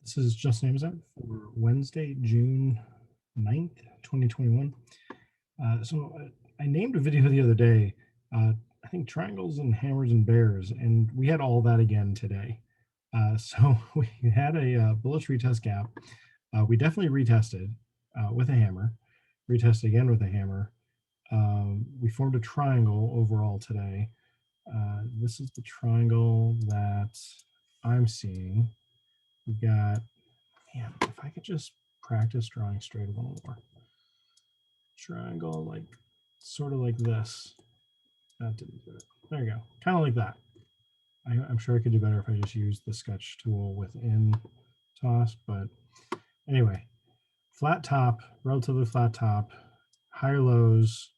This is Justin AMZN for Wednesday, June 9th, 2021. I named a video the other day, I think triangles and hammers and bears, and we had all that again today. So we had a bullish retest gap. We definitely retested with a hammer, retested again with a hammer. We formed a triangle overall today. This is the triangle that I'm seeing. We've got, man, if I could just practice drawing straight a little more. Triangle, like sort of like this. That didn't do it. There you go. Kind of like that. I'm sure I could do better if I just used the sketch tool within Toss, but anyway, flat top, relatively flat top, higher lows,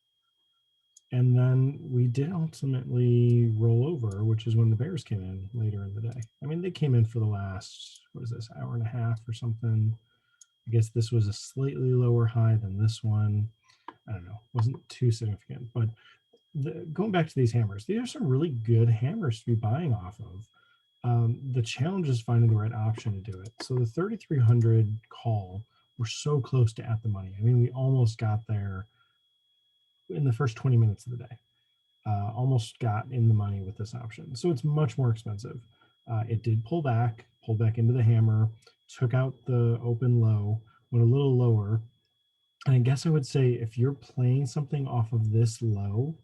and then we did ultimately roll over, which is when the bears came in later in the day. I mean, they came in for the last, what is this, hour and a half or something. I guess this was a slightly lower high than this one. I don't know, wasn't too significant, but going back to these hammers, these are some really good hammers to be buying off of. The challenge is finding the right option to do it. So the 3,300 call, we're so close to at the money. I mean, we almost got there in the first 20 minutes of the day. Almost got in the money with this option. So it's much more expensive. It did pull back into the hammer, took out the open low, went a little lower. And I guess I would say if you're playing something off of this low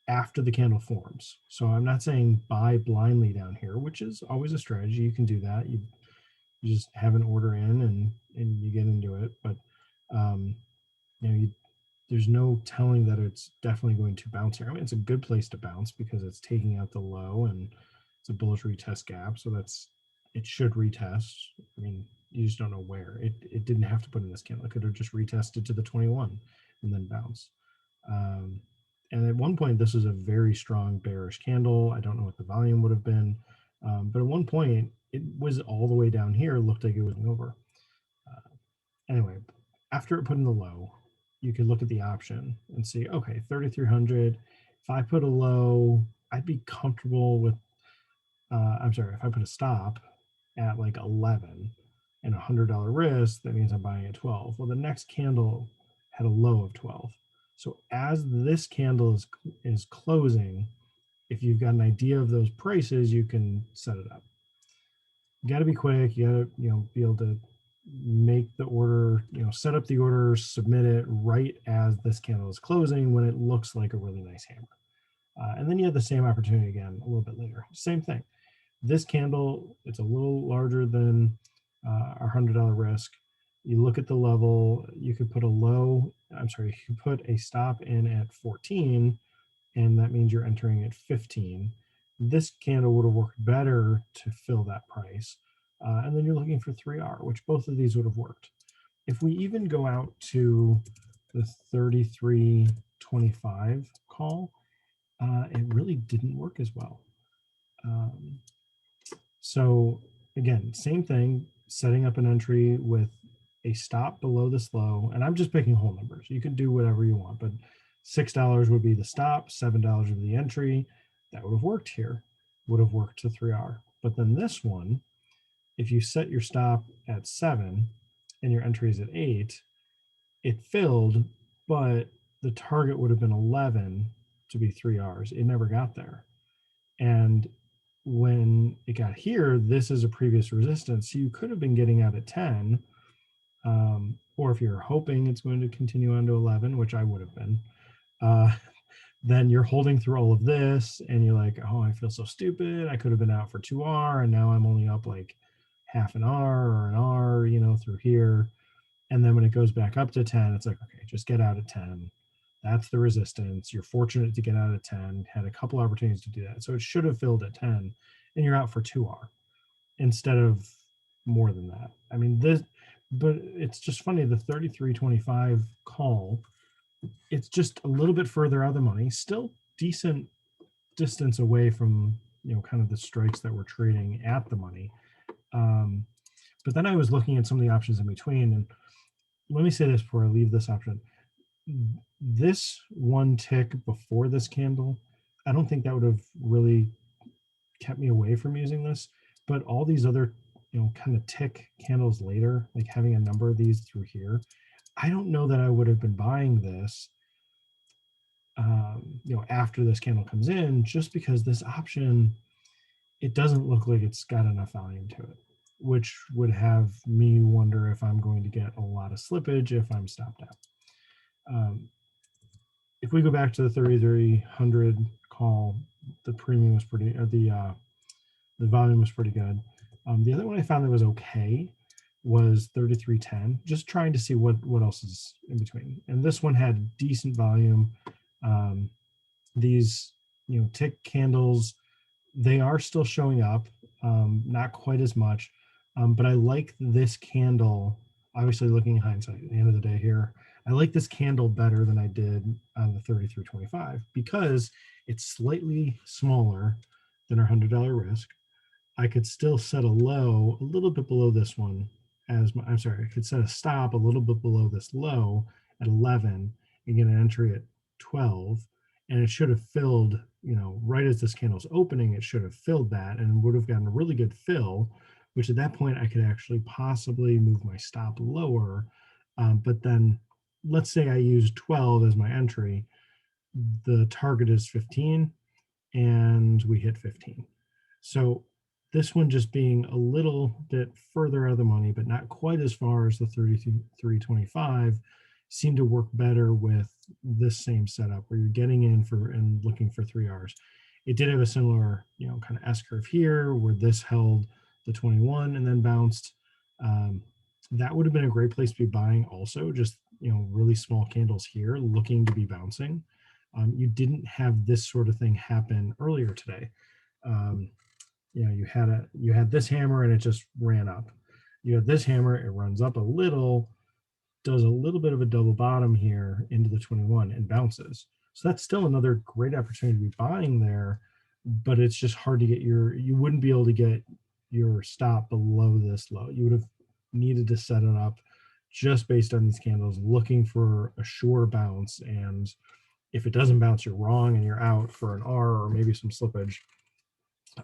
after the candle forms, so I'm not saying buy blindly down here, which is always a strategy. You can do that. You just have an order in and you get into it. But there's no telling that it's definitely going to bounce here. I mean, it's a good place to bounce because it's taking out the low and it's a bullish retest gap. So it should retest. I mean, you just don't know where. It didn't have to put in this candle. It could have just retested to the 21 and then bounce. And at one point, this was a very strong bearish candle. I don't know what the volume would have been. But at one point, it was all the way down here. Looked like it was over. Anyway, after it put in the low, you could look at the option and see, okay, 3,300. If I put a low, I'd be comfortable with, I'm sorry, if I put a stop at like 11 and $100 risk, that means I'm buying at 12. Well, the next candle had a low of 12. So as this candle is closing, if you've got an idea of those prices, you can set it up. You got to be quick. You got to, be able to make the order, set up the order, submit it right as this candle is closing when it looks like a really nice hammer. And then you have the same opportunity again a little bit later. Same thing. This candle, it's a little larger than our $100 risk. You look at the level, you could put you could put a stop in at 14, and that means you're entering at 15. This candle would have worked better to fill that price. And then you're looking for 3R, which both of these would have worked. If we even go out to the 33.25 call, it really didn't work as well. So again, same thing, setting up an entry with a stop below this low, and I'm just picking whole numbers. You can do whatever you want, but $6 would be the stop, $7 would be the entry. That would have worked here, would have worked to 3R. But then this one, if you set your stop at 7 and your entry is at 8, it filled, but the target would have been 11 to be 3Rs. It never got there. And when it got here, this is a previous resistance. So you could have been getting out at 10, or if you're hoping it's going to continue on to 11, which I would have been, then you're holding through all of this and you're like, oh, I feel so stupid. I could have been out for 2R and now I'm only up like half an R or an R, through here. And then when it goes back up to 10, it's like, okay, just get out at 10. That's the resistance. You're fortunate to get out at 10, had a couple opportunities to do that. So it should have filled at 10 and you're out for 2R instead of more than that. I mean, but it's just funny, the 33.25 call, it's just a little bit further out of the money, still decent distance away from, kind of the strikes that we're trading at the money. But then I was looking at some of the options in between, and let me say this before I leave this option. This one tick before this candle, I don't think that would have really kept me away from using this, but all these other kind of tick candles later, like having a number of these through here, I don't know that I would have been buying this, after this candle comes in, just because this option, it doesn't look like it's got enough volume to it, which would have me wonder if I'm going to get a lot of slippage if I'm stopped out. If we go back to the 3300 call, the premium was pretty, the volume was pretty good. The other one I found that was okay was 3310, just trying to see what else is in between. And this one had decent volume. These, tick candles, they are still showing up, not quite as much, but I like this candle. Obviously, looking in hindsight, at the end of the day here, I like this candle better than I did on the 3325 because it's slightly smaller than our $100 risk. I could still set a low a little bit below this one I'm sorry, I could set a stop a little bit below this low at 11 and get an entry at 12. And it should have filled, right as this candle's opening, it should have filled that and would have gotten a really good fill, which at that point I could actually possibly move my stop lower. But then let's say I use 12 as my entry, the target is 15 and we hit 15. So this one just being a little bit further out of the money, but not quite as far as the 3325, seemed to work better with this same setup where you're getting in for and looking for 3 Rs. It did have a similar, kind of S curve here where this held the 21 and then bounced. That would have been a great place to be buying also, just, really small candles here looking to be bouncing. You didn't have this sort of thing happen earlier today. You had this hammer and it just ran up. You had this hammer, it runs up a little, does a little bit of a double bottom here into the 21 and bounces. So that's still another great opportunity to be buying there, but it's just hard to get you wouldn't be able to get your stop below this low. You would have needed to set it up just based on these candles, looking for a sure bounce. And if it doesn't bounce, you're wrong and you're out for an R or maybe some slippage.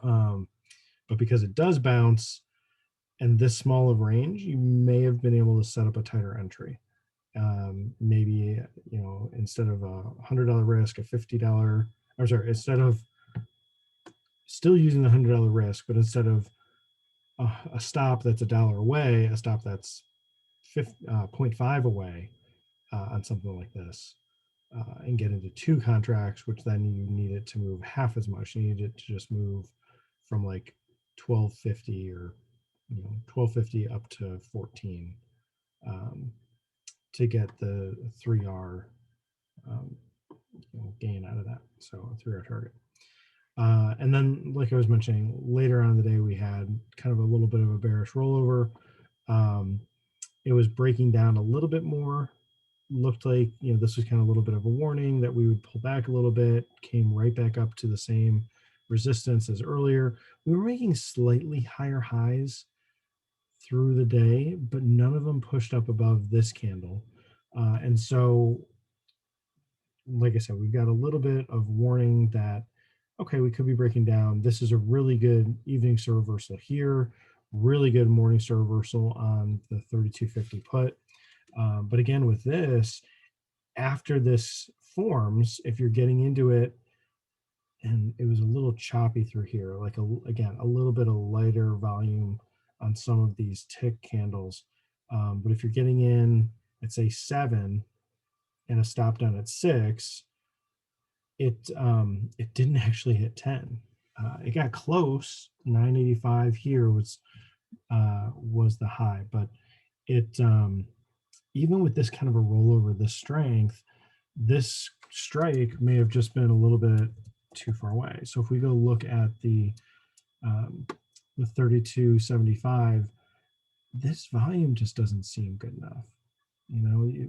But because it does bounce and this small of range, you may have been able to set up a tighter entry. Maybe, instead of a $100 risk, a $50, or sorry, instead of still using the $100 risk, but instead of a stop that's $1 away, a stop that's 0.5 away on something like this, and get into 2 contracts, which then you need it to move half as much. You need it to just move from like 1250 or 1250 up to 14 to get the 3R gain out of that. So a 3R target. And then, like I was mentioning, later on in the day, we had kind of a little bit of a bearish rollover. It was breaking down a little bit more. Looked like, this was kind of a little bit of a warning that we would pull back a little bit, came right back up to the same resistance as earlier. We were making slightly higher highs through the day, but none of them pushed up above this candle. And so, like I said, we've got a little bit of warning that, okay, we could be breaking down. This is a really good evening star reversal here, really good morning star reversal on the 3250 put. But again, with this, after this forms, if you're getting into it, and it was a little choppy through here, like again, a little bit of lighter volume on some of these tick candles. But if you're getting in at say 7 and a stop down at 6, it didn't actually hit 10. It got close. 985 here was the high, but it even with this kind of a rollover, this strength, this strike may have just been a little bit too far away. So if we go look at the 3275, this volume just doesn't seem good enough.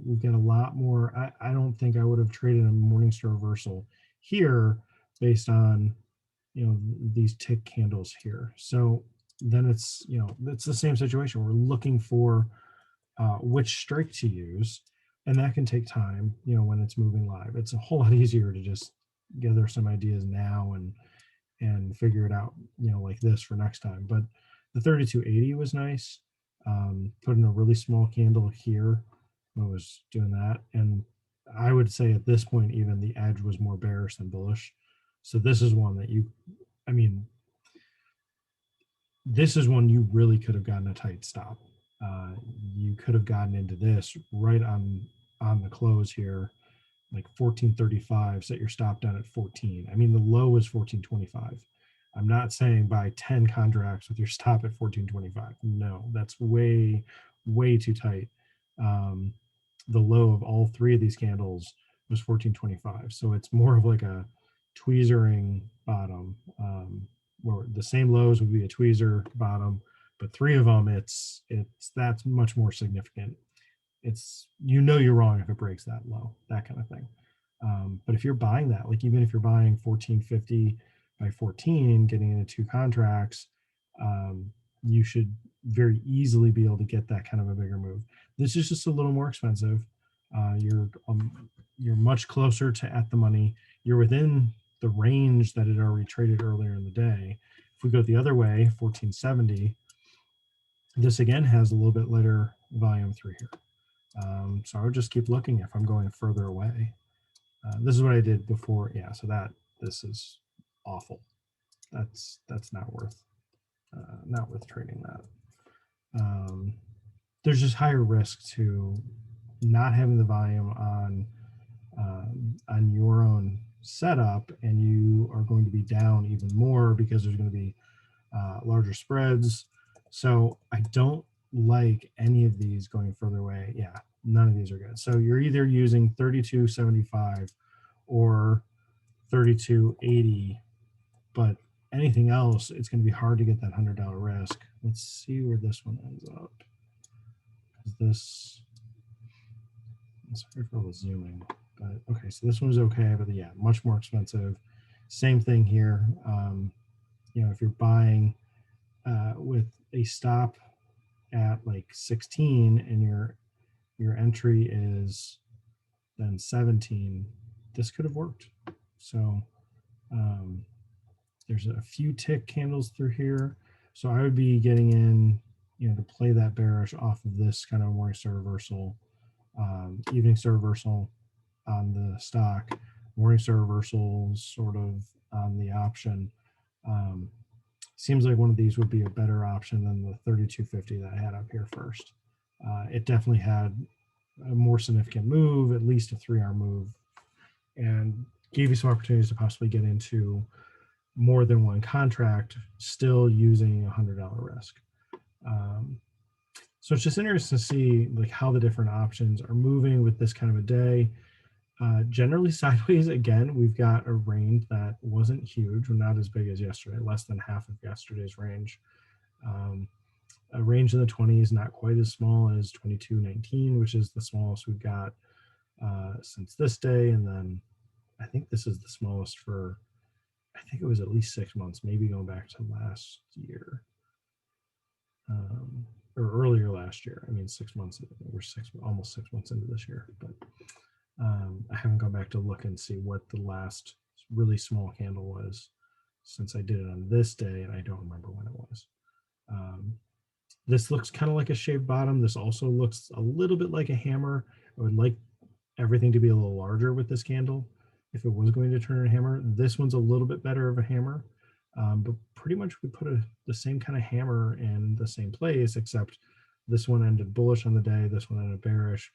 We've got a lot more. I don't think I would have traded a Morningstar reversal here based on, these tick candles here. So then it's the same situation. We're looking for which strike to use, and that can take time, when it's moving live. It's a whole lot easier to just gather some ideas now and figure it out, like this for next time. But The 3280 was nice. Put in a really small candle here when I was doing that. And I would say at this point, even the edge was more bearish than bullish. So this is one that I mean, this is one you really could have gotten a tight stop. You could have gotten into this right on the close here, like 1435. Set your stop down at 14. I mean, the low is 1425. I'm not saying buy 10 contracts with your stop at 1425. No, that's way, way too tight. The low of all three of these candles was 1425. So it's more of like a tweezering bottom, where the same lows would be a tweezer bottom, but three of them, that's much more significant. It's, you're wrong if it breaks that low, that kind of thing. But if you're buying that, like even if you're buying 1450 by 14, getting into two contracts, you should very easily be able to get that kind of a bigger move. This is just a little more expensive. You're much closer to at the money. You're within the range that it already traded earlier in the day. If we go the other way, 1470, this again has a little bit later volume through here. So I would just keep looking if I'm going further away. This is what I did before. Yeah, so this is awful. That's not worth trading that. There's just higher risk to not having the volume on your own setup, and you are going to be down even more because there's going to be larger spreads. So I don't like any of these going further away. Yeah, none of these are good. So you're either using 32.75 or 32.80, but anything else, it's going to be hard to get that $100 risk. Let's see where this one ends up. Sorry for all the zooming, but okay, so this one's okay, but yeah, much more expensive. Same thing here. If you're buying with a stop at like 16 and your entry is then 17, this could have worked. So there's a few tick candles through here. So I would be getting in, to play that bearish off of this kind of morning star reversal, evening star reversal on the stock, morning star reversals sort of on the option. Seems like one of these would be a better option than the 3250 that I had up here first. It definitely had a more significant move, at least a 3-hour move, and gave you some opportunities to possibly get into more than one contract, still using $100 risk. So it's just interesting to see like how the different options are moving with this kind of a day. Generally sideways again. We've got a range that wasn't huge, or not as big as yesterday, less than half of yesterday's range. A range in the 20s, not quite as small as 22.19, which is the smallest we've got since this day. And then I think this is the smallest for, I think it was at least 6 months, maybe going back to last year. Or earlier last year. I mean, 6 months, we're almost 6 months into this year, but I haven't gone back to look and see what the last really small candle was since I did it on this day, and I don't remember when it was. This looks kind of like a shaved bottom. This also looks a little bit like a hammer. I would like everything to be a little larger with this candle if it was going to turn a hammer. This one's a little bit better of a hammer, but pretty much we put the same kind of hammer in the same place, except this one ended bullish on the day, this one ended bearish.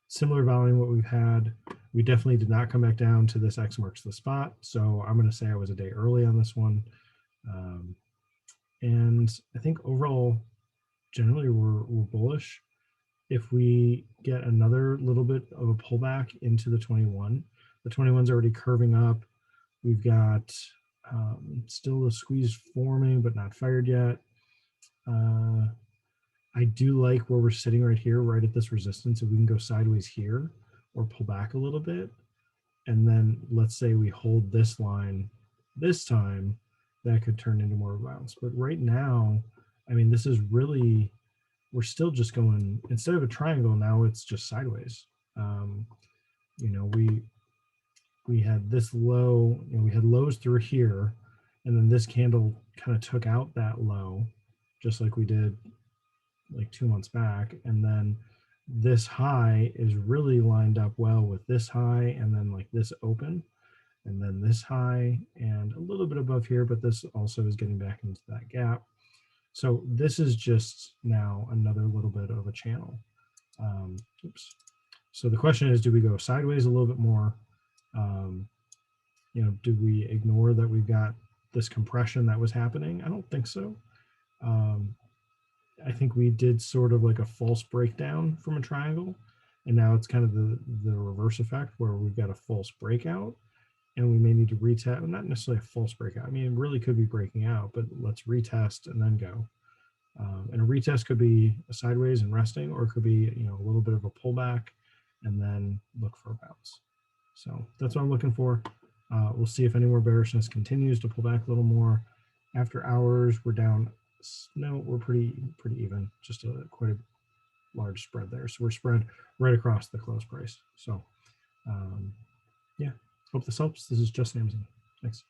Similar volume what we've had. We definitely did not come back down to this X marks the spot, so I'm going to say I was a day early on this one. And I think overall, generally we're bullish. If we get another little bit of a pullback into the 21, the 21's already curving up. We've got still a squeeze forming, but not fired yet. I do like where we're sitting right here, right at this resistance. If we can go sideways here or pull back a little bit, and then let's say we hold this line this time, that could turn into more bounce. But right now, I mean, this is really, we're still just going, instead of a triangle, now it's just sideways. We had this low, we had lows through here, And then this candle kind of took out that low, just like we did like 2 months back. And then this high is really lined up well with this high, and then like this open, and then this high, and a little bit above here, but this also is getting back into that gap. So this is just now another little bit of a channel. Oops. So the question is, do we go sideways a little bit more? Do we ignore that we've got this compression that was happening? I don't think so. I think we did sort of like a false breakdown from a triangle, and now it's kind of the reverse effect where we've got a false breakout, and we may need to retest. Not necessarily a false breakout. I mean, it really could be breaking out, but let's retest and then go. And a retest could be a sideways and resting, or it could be a little bit of a pullback and then look for a bounce. So that's what I'm looking for. We'll see if any more bearishness continues to pull back a little more. After hours, we're down. No, we're pretty even. Just quite a large spread there. So we're spread right across the close price. So yeah, hope this helps. This is Just AMZN. Thanks.